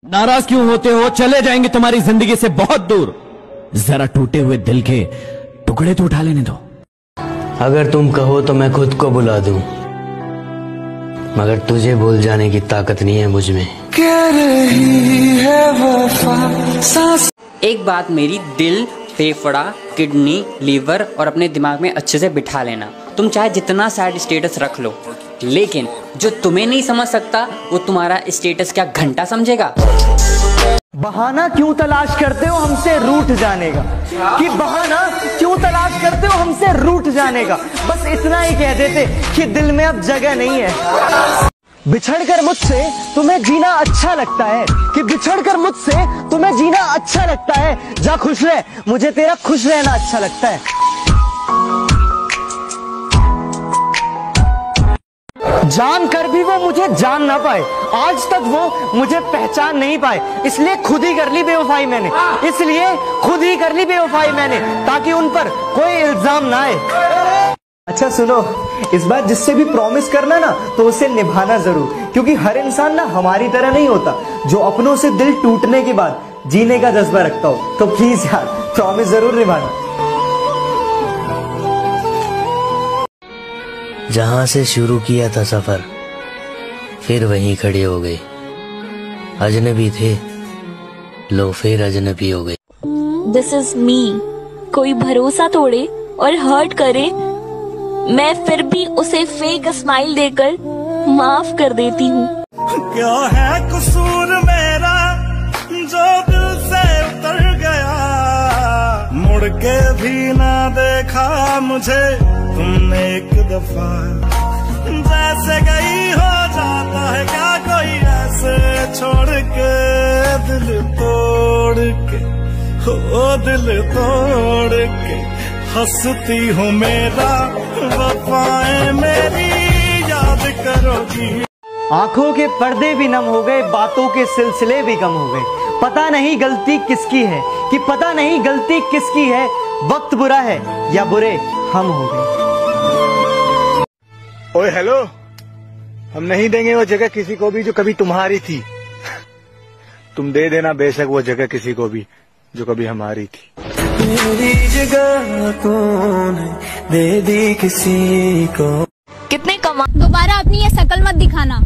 नाराज क्यों होते हो? चले जाएंगे तुम्हारी जिंदगी से बहुत दूर। जरा टूटे हुए दिल के टुकड़े तो उठा लेने दो। अगर तुम कहो तो मैं खुद को बुला दूं, मगर तुझे भूल जाने की ताकत नहीं है मुझ में। कह रही है वफा सांस। एक बात मेरी दिल, फेफड़ा, किडनी, लीवर और अपने दिमाग में अच्छे से बिठा लेना। तुम चाहे जितना सैड स्टेटस रख लो, लेकिन जो तुम्हें नहीं समझ सकता वो तुम्हारा स्टेटस क्या घंटा समझेगा। बहाना क्यों तलाश करते हो हमसे रूठ जाने का, कि बहाना क्यों तलाश करते हो हमसे रूठ जाने का। बस इतना ही कह देते कि दिल में अब जगह नहीं है। बिछड़कर मुझसे तुम्हें जीना अच्छा लगता है, कि बिछड़कर मुझसे तुम्हें जीना अच्छा लगता है। जा खुश रह, मुझे तेरा खुश रहना अच्छा लगता है। जान कर भी वो मुझे जान ना पाए, आज तक वो मुझे पहचान नहीं पाए, इसलिए खुद ही कर ली बेवफाई मैंने, इसलिए खुद ही कर ली बेवफाई मैंने, ताकि उन पर कोई इल्जाम ना आए। अच्छा सुनो, इस बार जिससे भी प्रॉमिस करना ना तो उसे निभाना जरूर, क्योंकि हर इंसान ना हमारी तरह नहीं होता जो अपनों से दिल टूटने के बाद जीने का जज्बा रखता हो। तो प्लीज यार प्रॉमिस जरूर निभाना। जहां से शुरू किया था सफर, फिर वहीं खड़े हो गए। अजनबी थे, लो फिर अजनबी हो गए। This is me. कोई भरोसा तोड़े और हर्ट करे, मैं फिर भी उसे फेक स्माइल देकर माफ कर देती हूँ। क्या है कसूर मेरा जो दिल से उतर गया, मुड़ के भी ना देखा मुझे तुमने एक दफा। जैसे गई हो जाता है क्या कोई ऐसे छोड़ के, दिल तोड़ के, हो दिल तोड़ के हंसती हूँ मेरा, वफाएं मेरी याद करोगी। आंखों के पर्दे भी नम हो गए, बातों के सिलसिले भी कम हो गए। पता नहीं गलती किसकी है, कि पता नहीं गलती किसकी है। वक्त बुरा है या बुरे हम हो गए। ओए हेलो, हम नहीं देंगे वो जगह किसी को भी जो कभी तुम्हारी थी। तुम दे देना बेशक वो जगह किसी को भी जो कभी हमारी थी। मेरी जगह कौन दे दी किसी को। कितने कमा। दोबारा अपनी ये शक्ल मत दिखाना।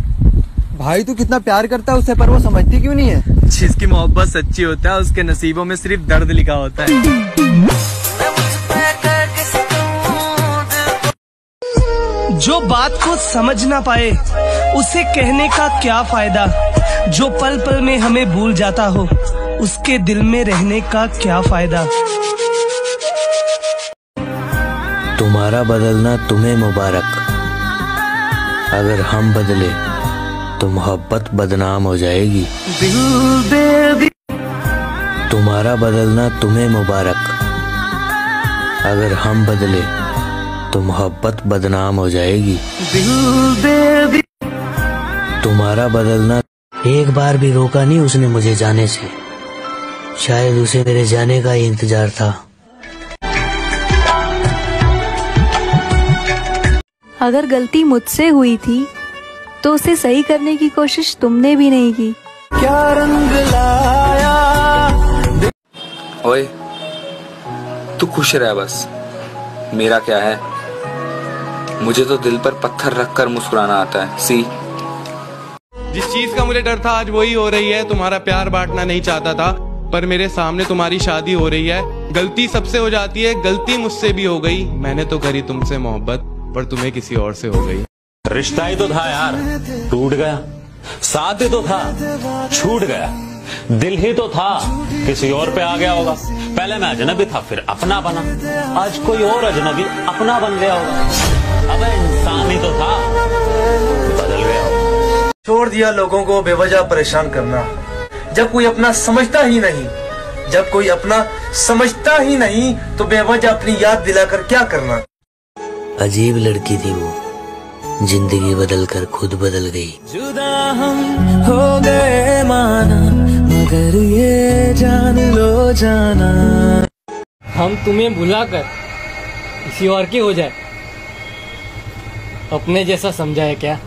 भाई तू कितना प्यार करता है उसे, पर वो समझती क्यों नहीं है। जिसकी मोहब्बत सच्ची होता है उसके नसीबों में सिर्फ दर्द लिखा होता है। जो बात को समझ ना पाए उसे कहने का क्या फायदा, जो पल पल में हमें भूल जाता हो उसके दिल में रहने का क्या फायदा। तुम्हारा बदलना तुम्हें मुबारक, अगर हम बदले तो मोहब्बत बदनाम हो जाएगी। तुम्हारा बदलना तुम्हें मुबारक, अगर हम बदले तो मोहब्बत बदनाम हो जाएगी। तुम्हारा बदलना। एक बार भी रोका नहीं उसने मुझे जाने से, शायद उसे मेरे जाने का ही इंतजार था। अगर गलती मुझसे हुई थी तो उसे सही करने की कोशिश तुमने भी नहीं की। क्या रंग लाया। ओए तू खुश रह बस, मेरा क्या है। मुझे तो दिल पर पत्थर रखकर मुस्कुराना आता है। सी जिस चीज का मुझे डर था आज वही हो रही है। तुम्हारा प्यार बांटना नहीं चाहता था, पर मेरे सामने तुम्हारी शादी हो रही है। गलती सबसे हो जाती है, गलती मुझसे भी हो गई। मैंने तो करी तुमसे मोहब्बत, पर तुम्हें किसी और से हो गई। रिश्ता ही तो था यार, टूट गया। साथ ही तो था, छूट गया। दिल ही तो था, किसी और पे आ गया होगा। पहले मैं अजनबी था, फिर अपना बना। आज कोई और अजनबी अपना बन गया होगा। अब इंसान ही तो था, बदल गया होगा। छोड़ दिया लोगों को बेवजह परेशान करना। जब कोई अपना समझता ही नहीं, जब कोई अपना समझता ही नहीं तो बेवजह अपनी याद दिलाकर क्या करना। अजीब लड़की थी वो, जिंदगी बदल कर खुद बदल गई। जुदा हम हो गए माना, मगर ये जान लो जाना, हम तुम्हें भुलाकर किसी और की हो जाए, अपने जैसा समझा है क्या।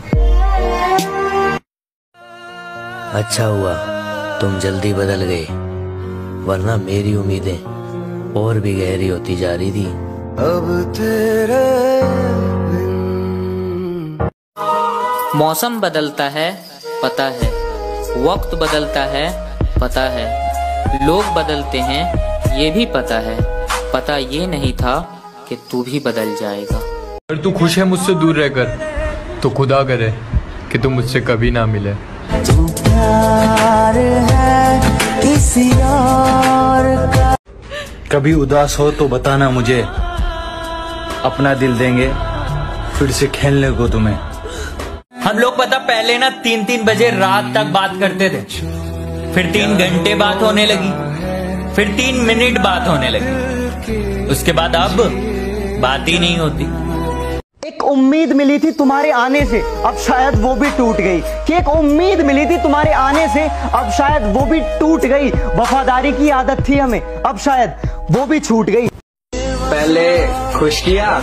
अच्छा हुआ तुम जल्दी बदल गए, वरना मेरी उम्मीदें और भी गहरी होती जा रही थी। अब तेरे मौसम बदलता है पता है, वक्त बदलता है पता है, लोग बदलते हैं ये भी पता है, पता ये नहीं था कि तू भी बदल जाएगा। अगर तू खुश है मुझसे दूर रहकर तो खुदा करे कि तुम मुझसे कभी ना मिले। तू प्यार है किसी और का। कभी उदास हो तो बताना मुझे, अपना दिल देंगे फिर से खेलने को तुम्हें। हम लोग पता पहले ना 3-3 बजे रात तक बात करते थे, फिर 3 घंटे बात होने लगी, फिर 3 मिनट बात होने लगी, उसके बाद अब बात ही नहीं होती। एक उम्मीद मिली थी तुम्हारे आने से, अब शायद वो भी टूट गई। कि एक उम्मीद मिली थी तुम्हारे आने से, अब शायद वो भी टूट गई। वफादारी की आदत थी हमें, अब शायद वो भी छूट गई। पहले खुश किया,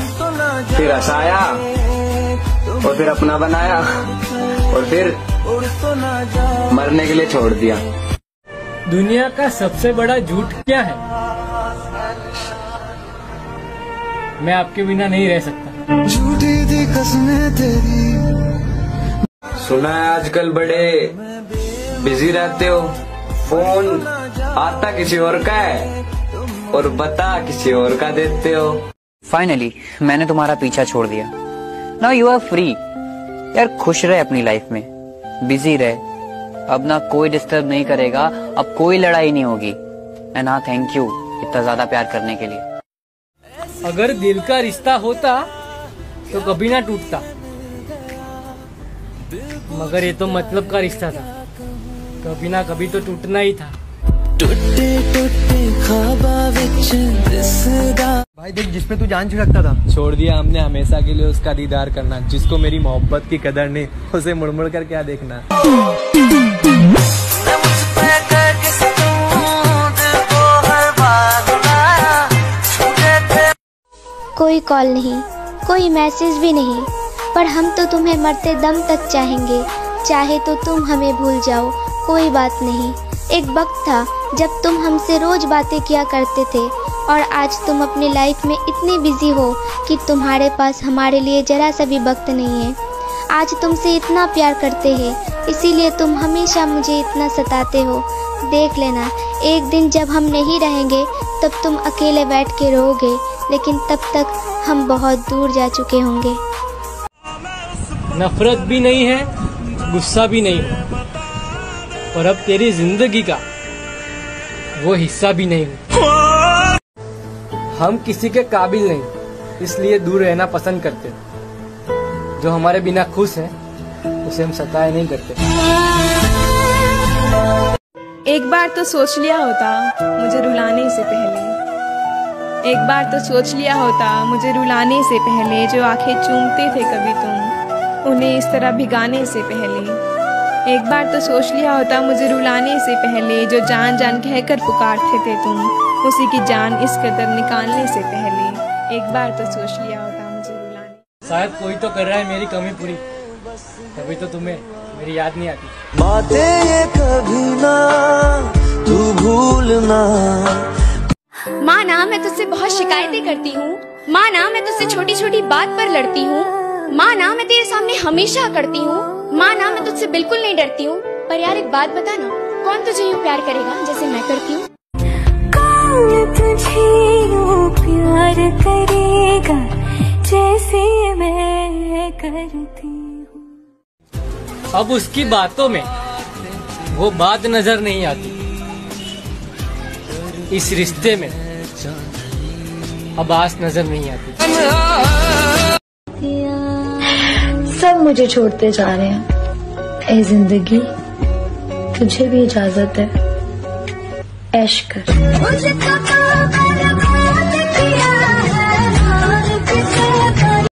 फिर हंसाया, और फिर अपना बनाया, और फिर मरने के लिए छोड़ दिया। दुनिया का सबसे बड़ा झूठ क्या है? मैं आपके बिना नहीं रह सकता। झूठी थी कसमें तेरी। सुना है आजकल बड़े बिजी रहते हो, फोन आता किसी और का है और बता किसी और का देते हो। फाइनली मैंने तुम्हारा पीछा छोड़ दिया। Now you are free. यार खुश रहे अपनी लाइफ में, बिजी रहे, अब ना कोई डिस्टर्ब नहीं करेगा, अब कोई लड़ाई नहीं होगी। एंड हाँ, थैंक यू इतना ज्यादा प्यार करने के लिए। अगर दिल का रिश्ता होता तो कभी ना टूटता, मगर ये तो मतलब का रिश्ता था, कभी ना कभी तो टूटना ही था। टूटे टूटे ख्वाबा विच दिसदा। भाई देख, जिसमें तू जान छिड़कता था छोड़ दिया हमने हमेशा के लिए उसका दीदार करना। जिसको मेरी मोहब्बत की कदर नहीं, उसे मुड़ मुड़ कर क्या देखना। कोई कॉल नहीं, कोई मैसेज भी नहीं, पर हम तो तुम्हें मरते दम तक चाहेंगे। चाहे तो तुम हमें भूल जाओ, कोई बात नहीं। एक वक्त था जब तुम हमसे रोज बातें किया करते थे, और आज तुम अपनी लाइफ में इतने बिजी हो कि तुम्हारे पास हमारे लिए जरा सा भी वक्त नहीं है। आज तुमसे इतना प्यार करते हैं, इसीलिए तुम हमेशा मुझे इतना सताते हो। देख लेना, एक दिन जब हम नहीं रहेंगे तब तुम अकेले बैठ के रोओगे, लेकिन तब तक हम बहुत दूर जा चुके होंगे। नफरत भी नहीं है, गुस्सा भी नहीं है, और अब तेरी जिंदगी का वो हिस्सा भी नहीं हूँ। हम किसी के काबिल नहीं, इसलिए दूर रहना पसंद करते। जो हमारे बिना खुश है उसे हम सताए नहीं करते। एक बार तो सोच लिया होता मुझे रुलाने से पहले, एक बार तो सोच लिया होता मुझे रुलाने से पहले, जो आंखें चूमते थे कभी तुम उन्हें इस तरह भिगाने से पहले। एक बार तो सोच लिया होता मुझे रुलाने से पहले, जो जान जान कहकर पुकारते थे तुम उसी की जान इस कदर निकालने से पहले। एक बार तो सोच लिया होता मुझे रुलाने। शायद कोई तो कर रहा है मेरी कमी पूरी, तभी तो तुम्हें मेरी याद नहीं आती। बातें ये कभी ना तू भूलना। माँ ना, मैं तुझसे बहुत शिकायतें करती हूँ। माँ ना, मैं तुझसे छोटी छोटी बात पर लड़ती हूँ। माँ ना, मैं तेरे सामने हमेशा करती हूँ। माँ ना, मैं तुझसे बिल्कुल नहीं डरती हूँ। पर यार एक बात बता ना, कौन तुझे यूँ प्यार करेगा जैसे मैं करती हूँ? कौन तुझे यूँ प्यार करेगा जैसे मैं करती हूँ। अब उसकी बातों में वो बात नजर नहीं आती, इस रिश्ते में अब आस नजर नहीं आती। सब मुझे छोड़ते जा रहे हैं। ए जिंदगी, तुझे भी इजाजत है, ऐश कर।